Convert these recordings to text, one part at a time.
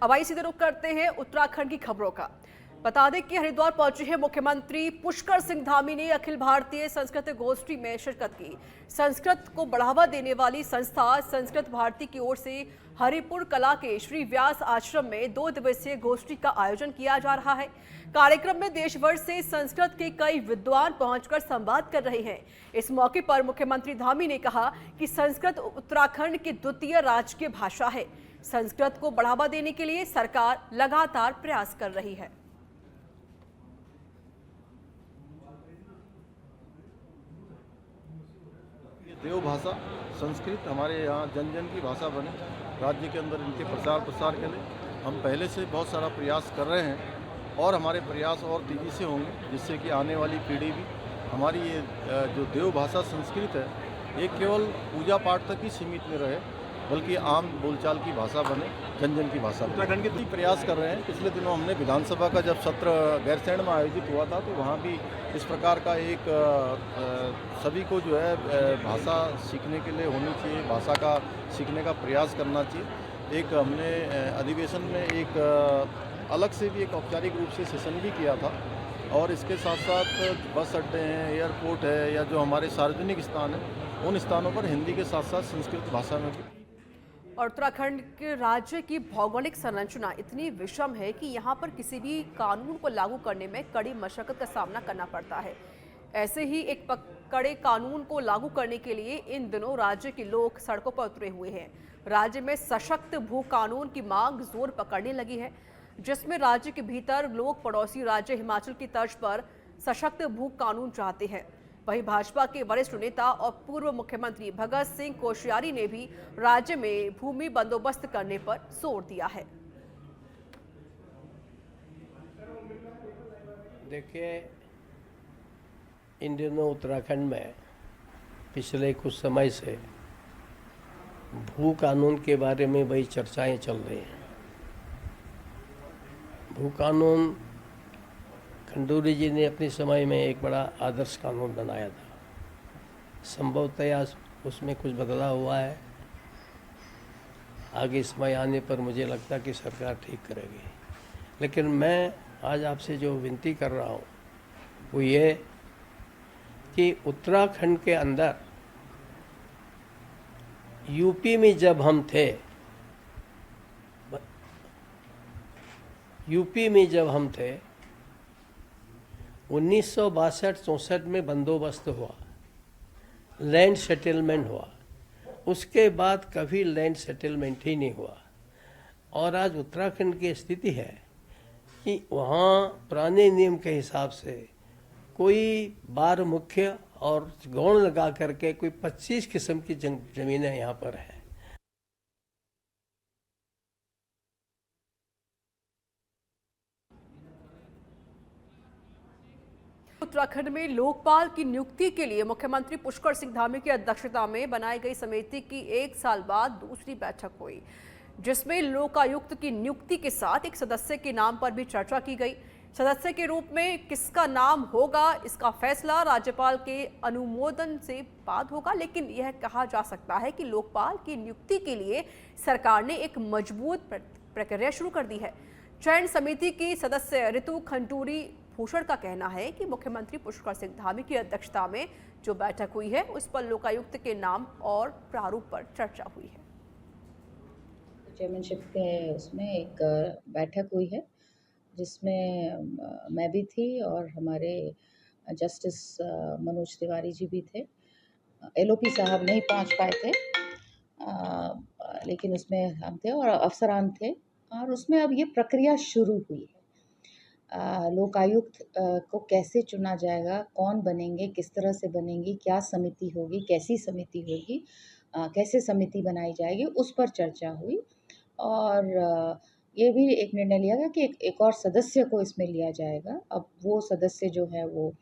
अब आइए सीधे रुख करते हैं उत्तराखंड की खबरों का। बता दें कि हरिद्वार पहुंचे हैं मुख्यमंत्री पुष्कर सिंह धामी ने अखिल भारतीय संस्कृत गोष्ठी में शिरकत की। संस्कृत को बढ़ावा देने वाली संस्था संस्कृत भारती की ओर से हरिपुर कला के श्री व्यास आश्रम में 2 दिवसीय गोष्ठी का आयोजन किया जा रहा है। कार्यक्रम में देश भर से संस्कृत के कई विद्वान पहुंचकर संवाद कर रहे हैं। इस मौके पर मुख्यमंत्री धामी ने कहा कि संस्कृत उत्तराखंड की द्वितीय राजकीय भाषा है। संस्कृत को बढ़ावा देने के लिए सरकार लगातार प्रयास कर रही है। देव भाषा संस्कृत हमारे यहाँ जन जन की भाषा बने, राज्य के अंदर इनके प्रचार प्रसार के लिए हम पहले से बहुत सारा प्रयास कर रहे हैं और हमारे प्रयास और तेज़ी से होंगे, जिससे कि आने वाली पीढ़ी भी हमारी ये जो देव भाषा संस्कृत है ये केवल पूजा पाठ तक ही सीमित न रहे, बल्कि आम बोलचाल की भाषा बने, जन जन की भाषा। उत्तराखंड के भी प्रयास कर रहे हैं। पिछले दिनों हमने विधानसभा का जब सत्र गैरसैंण में आयोजित हुआ था तो वहाँ भी इस प्रकार का एक सभी को जो है भाषा सीखने के लिए होनी चाहिए, भाषा का सीखने का प्रयास करना चाहिए। एक हमने अधिवेशन में एक अलग से भी एक औपचारिक रूप से सेशन भी किया था और इसके साथ साथ बस अड्डे हैं, एयरपोर्ट है या जो हमारे सार्वजनिक स्थान हैं उन स्थानों पर हिंदी के साथ साथ संस्कृत भाषा में भी। और उत्तराखंड के राज्य की भौगोलिक संरचना इतनी विषम है कि यहाँ पर किसी भी कानून को लागू करने में कड़ी मशक्कत का सामना करना पड़ता है। ऐसे ही एक कड़े कानून को लागू करने के लिए इन दिनों राज्य के लोग सड़कों पर उतरे हुए हैं। राज्य में सशक्त भू कानून की मांग जोर पकड़ने लगी है, जिसमें राज्य के भीतर लोग पड़ोसी राज्य हिमाचल की तर्ज पर सशक्त भू कानून चाहते हैं। वहीं भाजपा के वरिष्ठ नेता और पूर्व मुख्यमंत्री भगत सिंह कोश्यारी ने भी राज्य में भूमि बंदोबस्त करने पर जोर दिया है। देखिए, इन दिनों उत्तराखंड में पिछले कुछ समय से भू कानून के बारे में बड़ी चर्चाएं चल रही हैं। भू कानून खंडूरी जी ने अपने समय में एक बड़ा आदर्श कानून बनाया था। संभवतया उसमें कुछ बदलाव हुआ है। आगे समय आने पर मुझे लगता कि सरकार ठीक करेगी। लेकिन मैं आज आपसे जो विनती कर रहा हूँ वो ये कि उत्तराखंड के अंदर यूपी में जब हम थे, यूपी में जब हम थे 1962-64 में बंदोबस्त हुआ, लैंड सेटलमेंट हुआ। उसके बाद कभी लैंड सेटलमेंट ही नहीं हुआ। और आज उत्तराखंड की स्थिति है कि वहाँ पुराने नियम के हिसाब से कोई बार मुख्य और गौण लगा करके कोई 25 किस्म की जमीनें यहाँ पर है। उत्तराखंड में लोकपाल की नियुक्ति के लिए मुख्यमंत्री पुष्कर सिंह धामी की अध्यक्षता में बनाई गई समिति की 1 साल बाद दूसरी बैठक हुई, जिसमें लोकायुक्त की नियुक्ति के साथ एक सदस्य के नाम पर भी चर्चा की गई। सदस्य के रूप में किसका नाम होगा, इसका फैसला राज्यपाल के अनुमोदन से बाद होगा, लेकिन यह कहा जा सकता है कि लोकपाल की नियुक्ति के लिए सरकार ने एक मजबूत प्रक्रिया शुरू कर दी है। चयन समिति की सदस्य ऋतु खंडूरी भूषण का कहना है कि मुख्यमंत्री पुष्कर सिंह धामी की अध्यक्षता में जो बैठक हुई है उस पर लोकायुक्त के नाम और प्रारूप पर चर्चा हुई है। चेयरमैनशिप के उसमें एक बैठक हुई है जिसमें मैं भी थी और हमारे जस्टिस मनोज तिवारी जी भी थे। एलओपी साहब नहीं पहुंच पाए थे, लेकिन उसमें हम थे और अफसरान थे और उसमें अब ये प्रक्रिया शुरू हुई है। लोकायुक्त को कैसे चुना जाएगा, कौन बनेंगे, किस तरह से बनेंगी, क्या समिति होगी, कैसी समिति होगी, कैसे समिति बनाई जाएगी, उस पर चर्चा हुई। और ये भी एक निर्णय लिया गया कि एक और सदस्य को इसमें लिया जाएगा। अब वो सदस्य जो है वो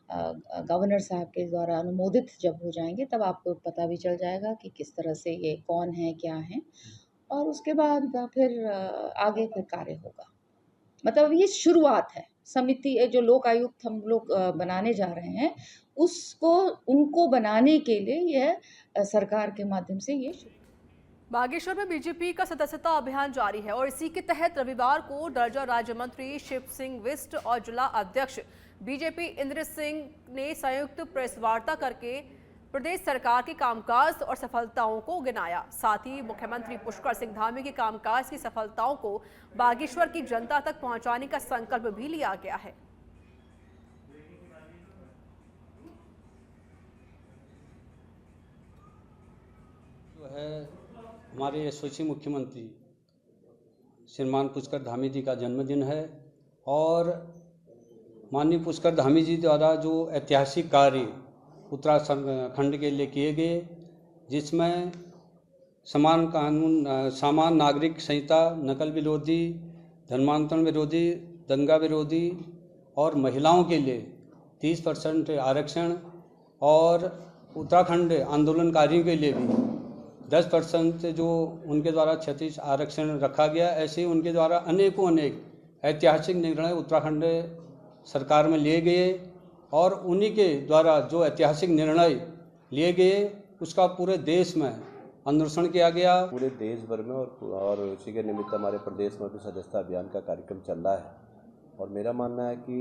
गवर्नर साहब के द्वारा अनुमोदित जब हो जाएंगे तब आपको पता भी चल जाएगा कि किस तरह से ये कौन है, क्या है, और उसके बाद फिर आगे फिर कार्य होगा। मतलब ये शुरुआत है। समिति जो लोक आयुक्त हम लोग बनाने जा रहे हैं उनको बनाने के लिए यह सरकार के माध्यम से ये बागेश्वर में बीजेपी का सदस्यता अभियान जारी है और इसी के तहत रविवार को दर्जा राज्य मंत्री शिव सिंह बिष्ट और जिला अध्यक्ष बीजेपी इंद्र सिंह ने संयुक्त प्रेस वार्ता करके प्रदेश सरकार के कामकाज और सफलताओं को गिनाया। साथ ही मुख्यमंत्री पुष्कर सिंह धामी के कामकाज की सफलताओं को बागेश्वर की जनता तक पहुंचाने का संकल्प भी लिया गया है। जो है हमारे यशस्वी मुख्यमंत्री श्रीमान पुष्कर धामी जी का जन्मदिन है और माननीय पुष्कर धामी जी द्वारा जो ऐतिहासिक कार्य उत्तराखंड के लिए किए गए, जिसमें समान नागरिक संहिता, नकल विरोधी, धर्मांतरण विरोधी, दंगा विरोधी और महिलाओं के लिए 30% आरक्षण और उत्तराखंड आंदोलनकारियों के लिए भी 10% जो उनके द्वारा 36 आरक्षण रखा गया। ऐसे उनके द्वारा अनेक ऐतिहासिक निर्णय उत्तराखंड सरकार में लिए गए और उन्हीं के द्वारा जो ऐतिहासिक निर्णय लिए गए उसका पूरे देश में अनुसरण किया गया। पूरे देश भर में और उसी के निमित्त हमारे प्रदेश में भी सदस्यता अभियान का कार्यक्रम चल रहा है और मेरा मानना है कि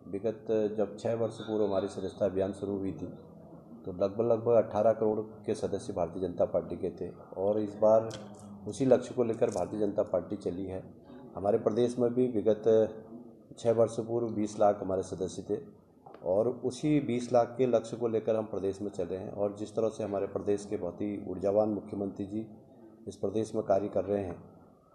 विगत जब 6 वर्ष पूर्व हमारी सदस्यता अभियान शुरू हुई थी तो लगभग 18 करोड़ के सदस्य भारतीय जनता पार्टी के थे और इस बार उसी लक्ष्य को लेकर भारतीय जनता पार्टी चली है। हमारे प्रदेश में भी विगत 6 वर्ष पूर्व 20 लाख हमारे सदस्य थे और उसी 20 लाख के लक्ष्य को लेकर हम प्रदेश में चले हैं और जिस तरह से हमारे प्रदेश के बहुत ही ऊर्जावान मुख्यमंत्री जी इस प्रदेश में कार्य कर रहे हैं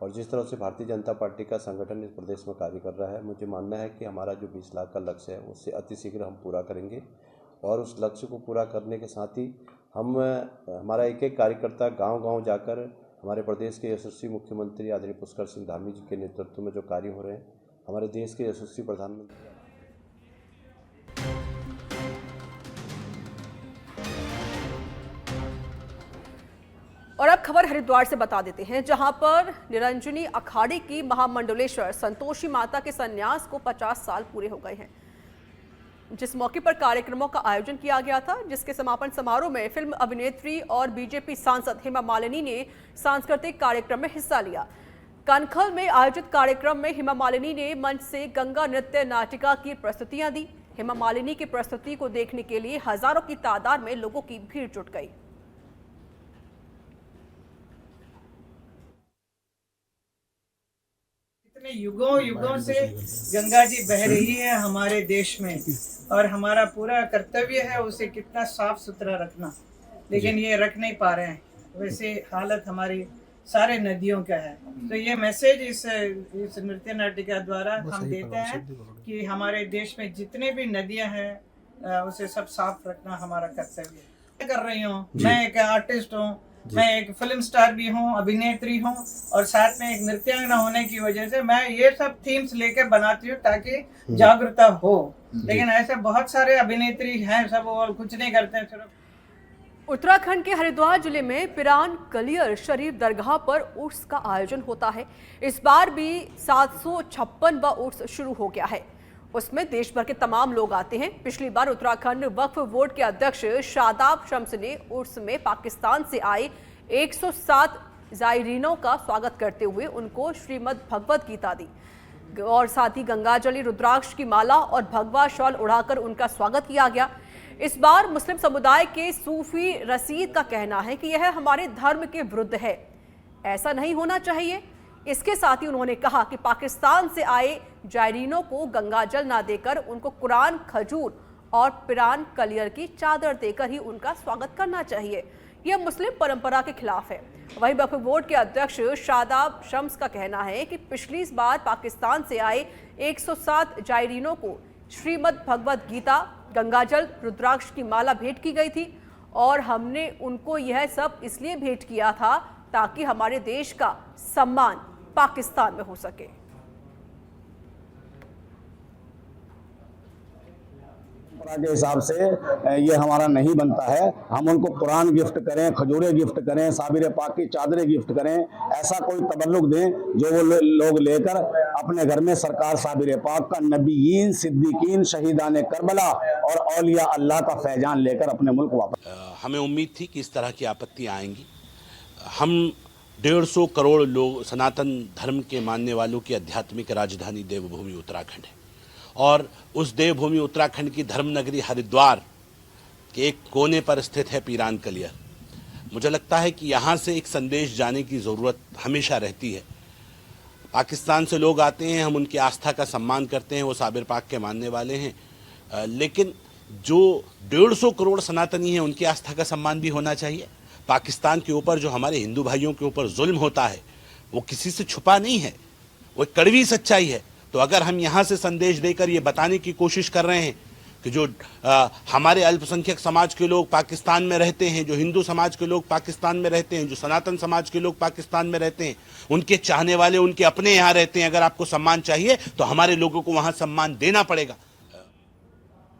और जिस तरह से भारतीय जनता पार्टी का संगठन इस प्रदेश में कार्य कर रहा है, मुझे मानना है कि हमारा जो 20 लाख का लक्ष्य है उससे अतिशीघ्र हम पूरा करेंगे और उस लक्ष्य को पूरा करने के साथ ही हमारा एक कार्यकर्ता गाँव जाकर हमारे प्रदेश के यशस्वी मुख्यमंत्री आदरणीय पुष्कर सिंह धामी जी के नेतृत्व में जो कार्य हो रहे हैं, हमारे देश के यशस्वी प्रधानमंत्री। और अब खबर हरिद्वार से बता देते हैं, जहां पर निरंजनी अखाड़े की महामंडलेश्वर संतोषी माता के संन्यास को 50 साल पूरे हो गए हैं, जिस मौके पर कार्यक्रमों का आयोजन किया गया था, जिसके समापन समारोह में फिल्म अभिनेत्री और बीजेपी सांसद हेमा मालिनी ने सांस्कृतिक कार्यक्रम में हिस्सा लिया। कनखल में आयोजित कार्यक्रम में हेमा मालिनी ने मंच से गंगा नृत्य नाटिका की प्रस्तुतियां दी। हेमा मालिनी की प्रस्तुति को देखने के लिए हजारों की तादाद में लोगों की भीड़ जुट गई। इतने युगों से गंगा जी बह रही है हमारे देश में और हमारा पूरा कर्तव्य है उसे कितना साफ सुथरा रखना, लेकिन ये रख नहीं पा रहे हैं। वैसे हालत हमारी सारे नदियों का है। तो ये मैसेज इस नृत्य नाटिका द्वारा हम देते हैं कि हमारे देश में जितने भी नदियां हैं उसे सब साफ रखना हमारा कर्तव्य है। कर रही हूँ, मैं एक आर्टिस्ट हूँ, मैं एक फिल्म स्टार भी हूँ, अभिनेत्री हूँ और साथ में एक नृत्यांगना होने की वजह से मैं ये सब थीम्स लेकर बनाती हूँ ताकि जागरूकता हो। लेकिन ऐसे बहुत सारे अभिनेत्री हैं, सब और कुछ नहीं करते हैं। उत्तराखंड के हरिद्वार जिले में पिरान कलियर शरीफ दरगाह पर उर्स का आयोजन होता है। इस बार भी 756वां उर्स शुरू हो गया है। उसमें देश भर के तमाम लोग आते हैं। पिछली बार उत्तराखंड वक्फ बोर्ड के अध्यक्ष शादाब शम्स ने उर्स में पाकिस्तान से आए 107 जायरीनों का स्वागत करते हुए उनको श्रीमद् भगवत गीता दी और साथ ही गंगाजली, रुद्राक्ष की माला और भगवा शॉल उड़ाकर उनका स्वागत किया गया। इस बार मुस्लिम समुदाय के सूफी रसीद का कहना है कि यह हमारे धर्म के विरुद्ध है, ऐसा नहीं होना चाहिए। इसके साथ ही उन्होंने कहा कि पाकिस्तान से आए जायरीनों को गंगाजल ना देकर उनको कुरान, खजूर और पिरान कलियर की चादर देकर ही उनका स्वागत करना चाहिए। यह मुस्लिम परंपरा के खिलाफ है। वहीं वक्फ बोर्ड के अध्यक्ष शादाब शम्स का कहना है कि पिछली बार पाकिस्तान से आए 107 जायरीनों को श्रीमद् भगवत गीता, गंगाजल, रुद्राक्ष की माला भेंट की गई थी और हमने उनको यह सब इसलिए भेंट किया था ताकि हमारे देश का सम्मान पाकिस्तान में हो सके। के हिसाब से ये हमारा नहीं बनता है। हम उनको कुरान गिफ्ट करें, खजूरें गिफ्ट करें, साबिर पाक की चादरें गिफ्ट करें, ऐसा कोई तबल्लुक दें जो वो लोग लेकर अपने घर में सरकार साबिर पाक का, नबीयीन, सिद्दीकीन, शहीदान करबला और औलिया अल्लाह का फैजान लेकर अपने मुल्क वापस। हमें उम्मीद थी कि इस तरह की आपत्तियां आएंगी, हम 150 करोड़ लोग सनातन धर्म के मानने वालों की आध्यात्मिक राजधानी देवभूमि उत्तराखंड है और उस देवभूमि उत्तराखंड की धर्मनगरी हरिद्वार के एक कोने पर स्थित है पीरान कलियर। मुझे लगता है कि यहाँ से एक संदेश जाने की ज़रूरत हमेशा रहती है। पाकिस्तान से लोग आते हैं, हम उनकी आस्था का सम्मान करते हैं, वो साबिर पाक के मानने वाले हैं, लेकिन जो 150 करोड़ सनातनी हैं उनकी आस्था का सम्मान भी होना चाहिए। पाकिस्तान के ऊपर जो हमारे हिंदू भाइयों के ऊपर जुल्म होता है वो किसी से छुपा नहीं है, वो एक कड़वी सच्चाई है। तो अगर हम यहाँ से संदेश देकर ये बताने की कोशिश कर रहे हैं कि जो हमारे अल्पसंख्यक समाज के लोग पाकिस्तान में रहते हैं, जो हिंदू समाज के लोग पाकिस्तान में रहते हैं, जो सनातन समाज के लोग पाकिस्तान में रहते हैं, उनके चाहने वाले उनके अपने यहाँ रहते हैं, अगर आपको सम्मान चाहिए तो हमारे लोगों को वहाँ सम्मान देना पड़ेगा।